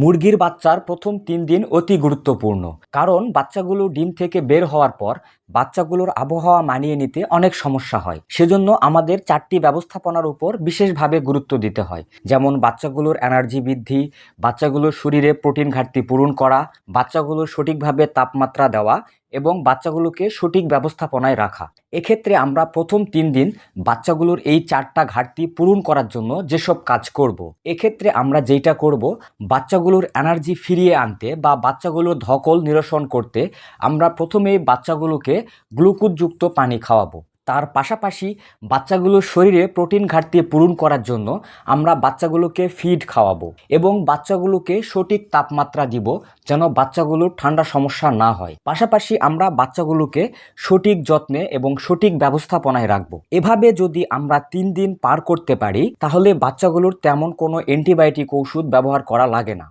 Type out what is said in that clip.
মুরগির বাচ্চার প্রথম 3 দিন অতি গুরুত্বপূর্ণ, কারণ বাচ্চাগুলো ডিম থেকে বের হওয়ার পর বাচ্চাগুলোর আবহাওয়া মানিয়ে নিতে অনেক সমস্যা হয়। সেজন্য আমাদের 4টি ব্যবস্থাপনার উপর বিশেষভাবে গুরুত্ব দিতে হয়, যেমন বাচ্চাগুলোর এনার্জি বৃদ্ধি, বাচ্চাগুলোর শরীরে প্রোটিন ঘাটতি পূরণ করা, বাচ্চাগুলোর সঠিকভাবে তাপমাত্রা দেওয়া এবং বাচ্চাগুলোকে সঠিক ব্যবস্থাপনায় রাখা। এক্ষেত্রে আমরা প্রথম 3 দিন বাচ্চাগুলোর এই 4টা ঘাটতি পূরণ করার জন্য যেসব কাজ করব, এক্ষেত্রে আমরা যেটা করব, বাচ্চাগুলোর এনার্জি ফিরিয়ে আনতে বা বাচ্চাগুলোর ধকল নিরসন করতে আমরা প্রথমেই বাচ্চাগুলোকে গ্লুকোজযুক্ত পানি খাওয়াবো। তার পাশাপাশি বাচ্চাগুলোর শরীরে প্রোটিন ঘাটতি পূরণ করার জন্য আমরা বাচ্চাগুলোকে ফিড খাওয়াবো এবং বাচ্চাগুলোকে সঠিক তাপমাত্রা দিব, যেন বাচ্চাগুলোর ঠান্ডা সমস্যা না হয়। পাশাপাশি আমরা বাচ্চাগুলোকে সঠিক যত্নে এবং সঠিক ব্যবস্থাপনায় রাখবো। এভাবে যদি আমরা 3 দিন পার করতে পারি, তাহলে বাচ্চাগুলোর তেমন কোনো অ্যান্টিবায়োটিক ওষুধ ব্যবহার করা লাগে না।